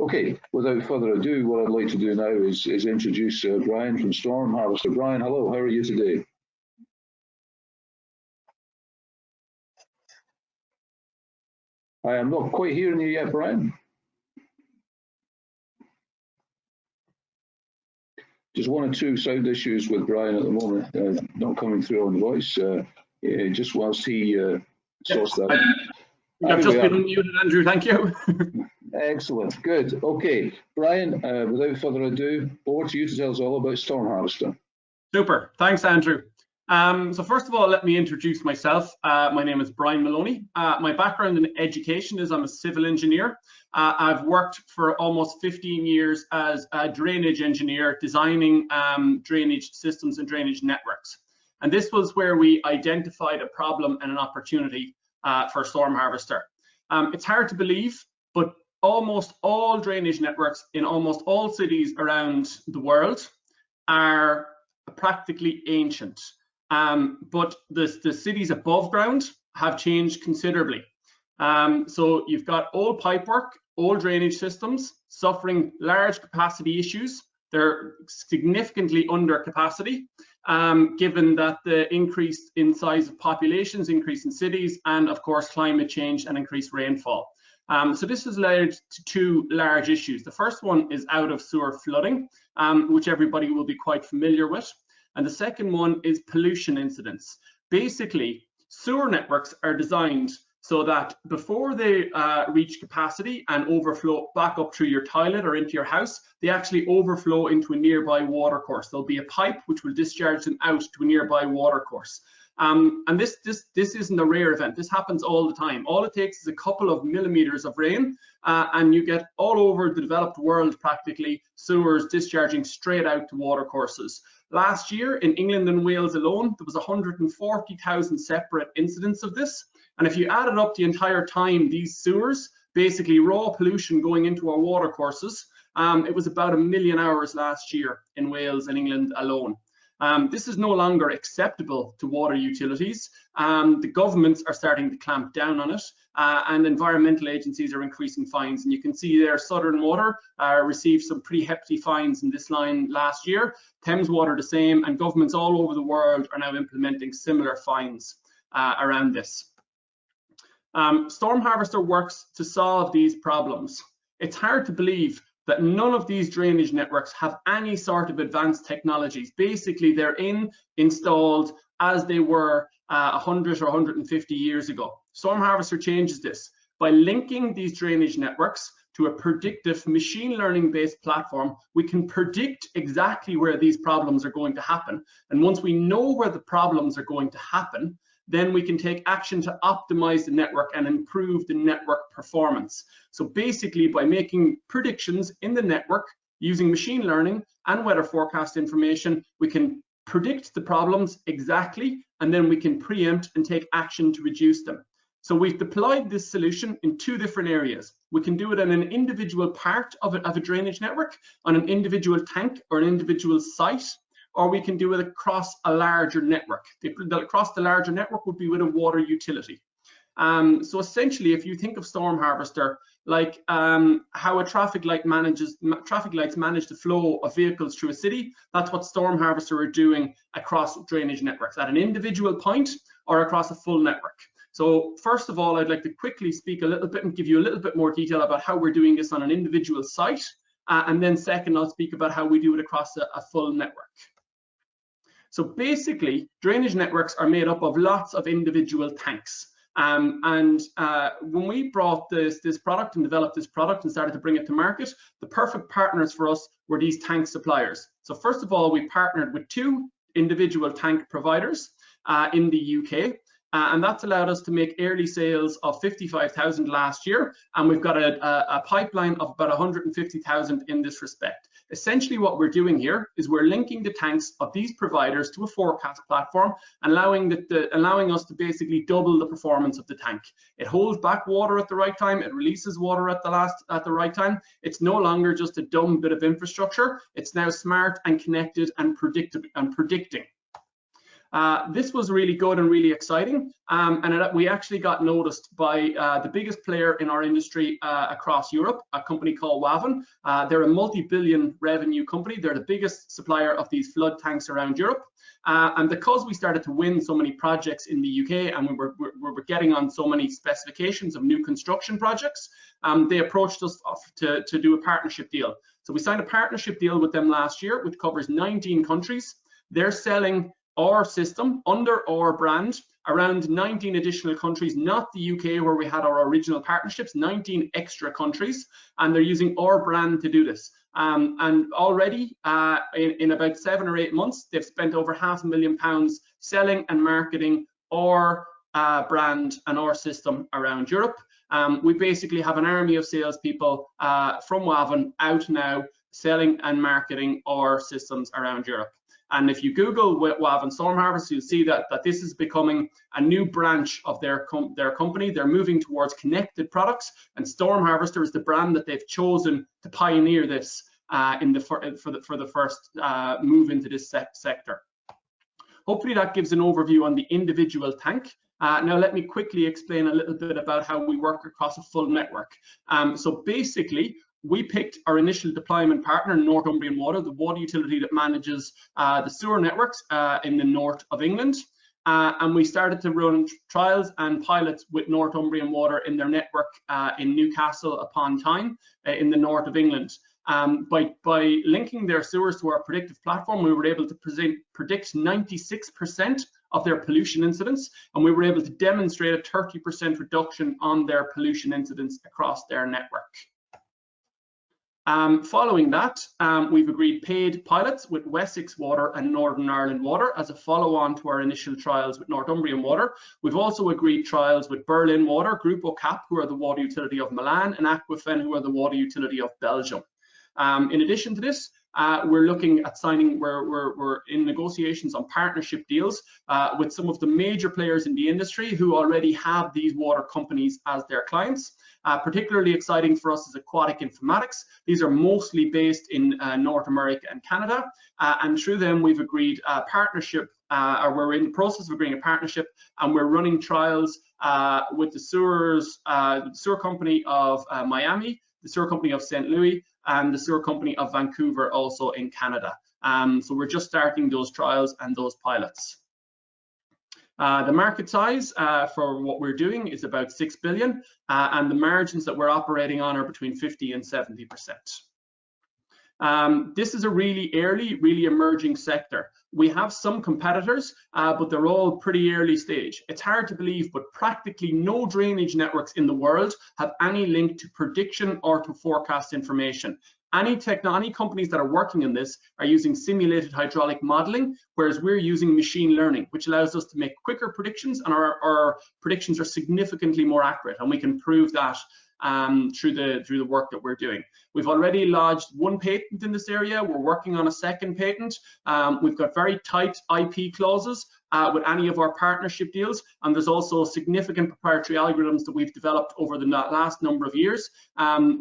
Okay, without further ado, what I'd like to do now is introduce Brian from Stormharvester. Brian, hello, how are you today? I am not quite hearing you yet, Brian. Just one or two sound issues with Brian at the moment, not coming through on voice, just whilst he sorts that out. I've just been unmuted, Andrew, thank you. Excellent, good. Okay, Brian, without further ado, over to you to tell us all about Stormharvester. Super, thanks, Andrew. So first of all, let me introduce myself. My name is Brian Maloney. My background in education is I'm a civil engineer. I've worked for almost 15 years as a drainage engineer, designing drainage systems and drainage networks. And this was where we identified a problem and an opportunity for Stormharvester. It's hard to believe, but almost all drainage networks in almost all cities around the world are practically ancient. But the cities above ground have changed considerably. So you've got old pipework, old drainage systems suffering large capacity issues. They're significantly under capacity, given that the increase in size of populations, increase in cities, and of course climate change and increased rainfall. So this has led to two large issues. The first one is out of sewer flooding, which everybody will be quite familiar with. And the second one is pollution incidents. Basically, sewer networks are designed so that before they reach capacity and overflow back up through your toilet or into your house, they actually overflow into a nearby watercourse. There'll be a pipe which will discharge them out to a nearby watercourse. And this isn't a rare event. This happens all the time. All it takes is a couple of millimeters of rain, and you get all over the developed world practically sewers discharging straight out to watercourses. Last year in England and Wales alone, there was 140,000 separate incidents of this. And if you added up the entire time these sewers, basically raw pollution going into our watercourses, it was about 1 million hours last year in Wales and England alone. This is no longer acceptable to water utilities. The governments are starting to clamp down on it, and environmental agencies are increasing fines. And you can see there Southern Water received some pretty hefty fines in this line last year. Thames Water the same, and governments all over the world are now implementing similar fines around this. Stormharvester works to solve these problems. It's hard to believe that none of these drainage networks have any sort of advanced technologies. Basically, they're installed as they were 100 or 150 years ago. Stormharvester changes this by linking these drainage networks to a predictive machine learning based platform. We can predict exactly where these problems are going to happen. And once we know where the problems are going to happen, then we can take action to optimize the network and improve the network performance. So basically, by making predictions in the network using machine learning and weather forecast information, we can predict the problems exactly, and then we can preempt and take action to reduce them. So we've deployed this solution in two different areas. We can do it in an individual part of a drainage network, on an individual tank or an individual site, or we can do it across a larger network. Across the larger network would be with a water utility. So essentially, if you think of Stormharvester like how a traffic lights manage the flow of vehicles through a city, that's what Stormharvester are doing across drainage networks at an individual point or across a full network. So first of all, I'd like to quickly speak a little bit and give you a little bit more detail about how we're doing this on an individual site. And then second, I'll speak about how we do it across a full network. So basically, drainage networks are made up of lots of individual tanks. When we brought this product and developed this product and started to bring it to market, the perfect partners for us were these tank suppliers. So first of all, we partnered with 2 individual tank providers in the UK. And that's allowed us to make early sales of 55,000 last year, and we've got a pipeline of about 150,000 in this respect. Essentially what we're doing here is we're linking the tanks of these providers to a forecast platform, allowing us to basically double the performance of the tank. It holds back water at the right time, it releases water at the right time. It's no longer just a dumb bit of infrastructure, it's now smart and connected and predicting. This was really good and really exciting, and we actually got noticed by the biggest player in our industry across Europe, a company called Waven. They're a multi-billion revenue company. They're the biggest supplier of these flood tanks around Europe. And because we started to win so many projects in the UK, and we were getting on so many specifications of new construction projects, they approached us to do a partnership deal. So we signed a partnership deal with them last year, which covers 19 countries. They're selling our system under our brand around 19 additional countries, not the UK where we had our original partnerships, 19 extra countries, and they're using our brand to do this. And already in about 7 or 8 months, they've spent over £500,000 selling and marketing our brand and our system around Europe. We basically have an army of salespeople from Waven out now selling and marketing our systems around Europe. And if you Google Waven Stormharvester, you'll see that this is becoming a new branch of their company. They're moving towards connected products, and Stormharvester is the brand that they've chosen to pioneer this for the first move into this sector. Hopefully that gives an overview on the individual tank. Now let me quickly explain a little bit about how we work across a full network. So basically, we picked our initial deployment partner, Northumbrian Water, the water utility that manages the sewer networks in the north of England. And we started to run trials and pilots with Northumbrian Water in their network in Newcastle upon Tyne in the north of England. By linking their sewers to our predictive platform, we were able to predict 96% of their pollution incidents, and we were able to demonstrate a 30% reduction on their pollution incidents across their network. Following that, we've agreed paid pilots with Wessex Water and Northern Ireland Water as a follow-on to our initial trials with Northumbrian Water. We've also agreed trials with Berlin Water, Grupo Cap, who are the water utility of Milan, and Aquafen, who are the water utility of Belgium. In addition to this, we're looking at signing, we're in negotiations on partnership deals with some of the major players in the industry who already have these water companies as their clients. Particularly exciting for us is Aquatic Informatics. These are mostly based in North America and Canada, and through them we've agreed a partnership, or we're in the process of agreeing a partnership, and we're running trials with the sewer company of Miami, the sewer company of St. Louis, and the sewer company of Vancouver, also in Canada. So we're just starting those trials and those pilots. The market size for what we're doing is about 6 billion, and the margins that we're operating on are between 50 and 70%. This is a really early, really emerging sector. We have some competitors, but they're all pretty early stage. It's hard to believe, but practically no drainage networks in the world have any link to prediction or to forecast information. Any companies that are working on this are using simulated hydraulic modeling, whereas we're using machine learning, which allows us to make quicker predictions, and our predictions are significantly more accurate, and we can prove that through the work that we're doing. We've already lodged 1 patent in this area. We're working on a 2nd patent. We've got very tight IP clauses with any of our partnership deals, and there's also significant proprietary algorithms that we've developed over the last number of years,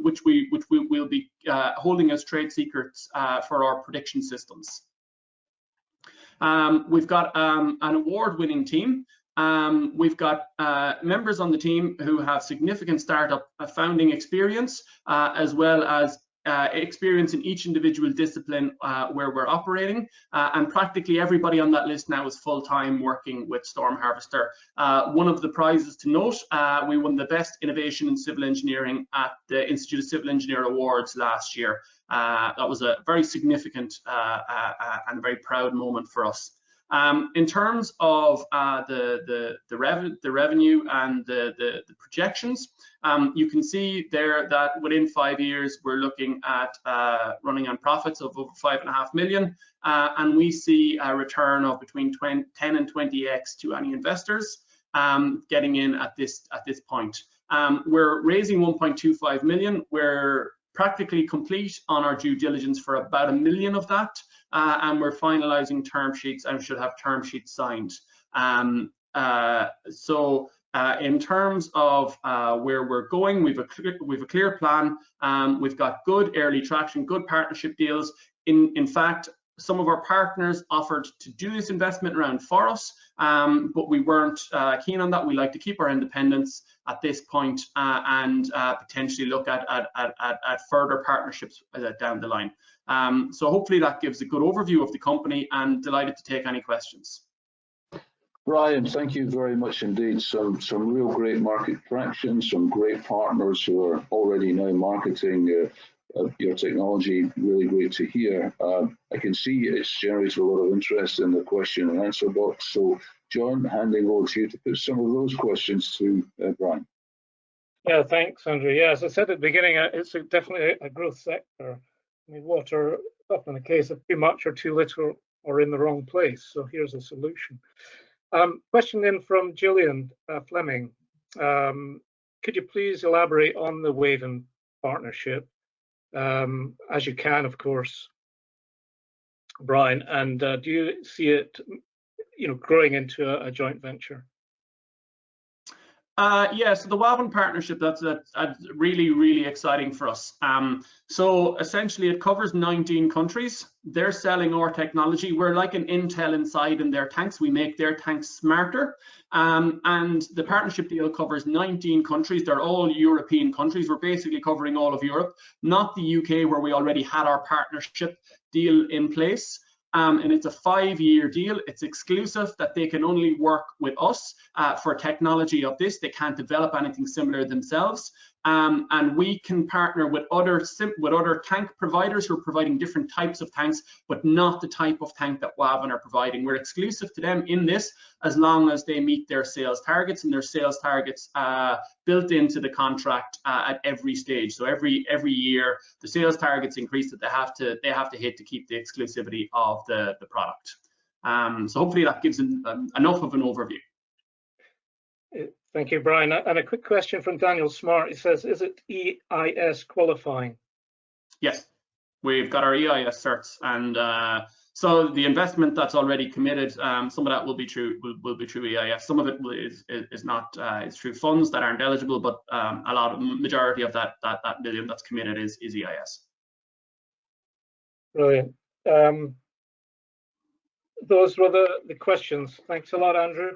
which we will be holding as trade secrets for our prediction systems. We've got an award-winning team. We've got members on the team who have significant startup founding experience, as well as experience in each individual discipline where we're operating, and practically everybody on that list now is full-time working with Stormharvester. One of the prizes to note, we won the Best Innovation in Civil Engineering at the Institute of Civil Engineer Awards last year. That was a very significant and very proud moment for us. In terms of the revenue and the projections, you can see there that within 5 years we're looking at running on profits of over 5.5 million, and we see a return of between 10 and 20x to any investors getting in at this point. We're raising 1.25 million. We're practically complete on our due diligence for about 1 million of that. And we're finalizing term sheets and should have term sheets signed. In terms of where we're going, we've a clear plan. We've got good early traction, good partnership deals. In fact, some of our partners offered to do this investment round for us, but we weren't keen on that. We like to keep our independence at this point and potentially look at further partnerships down the line. So hopefully that gives a good overview of the company, and delighted to take any questions. Brian, thank you very much indeed. Some real great market traction, some great partners who are already now marketing your technology. Really great to hear. I can see it's generated a lot of interest in the question and answer box. So John, handing over to you to put some of those questions to Brian. Yeah, thanks, Andrew. Yeah, as I said at the beginning, it's definitely a growth sector. I mean, water, often a case of too much or too little or in the wrong place. So here's a solution. Question in from Gillian Fleming. Could you please elaborate on the Waven partnership, as you can, of course, Brian, and do you see it, growing into a joint venture? Yeah, so the Waven partnership, that's really, really exciting for us. So essentially it covers 19 countries. They're selling our technology. We're like an Intel inside in their tanks. We make their tanks smarter. And the partnership deal covers 19 countries. They're all European countries. We're basically covering all of Europe, not the UK, where we already had our partnership deal in place. And it's a 5-year deal. It's exclusive, that they can only work with us for technology of this. They can't develop anything similar themselves. And we can partner with other tank providers who are providing different types of tanks, but not the type of tank that Waven are providing. We're exclusive to them in this, as long as they meet their sales targets, and their sales targets built into the contract at every stage. So every year the sales targets increase that they have to hit to keep the exclusivity of the product. So hopefully that gives enough of an overview. Thank you, Brian. And a quick question from Daniel Smart. He says, is it EIS qualifying? Yes, we've got our EIS certs, and so the investment that's already committed, some of that will be through EIS. Some of it is not. It's through funds that aren't eligible, but majority of that million that's committed is EIS. Brilliant. Those were the questions. Thanks a lot, Andrew.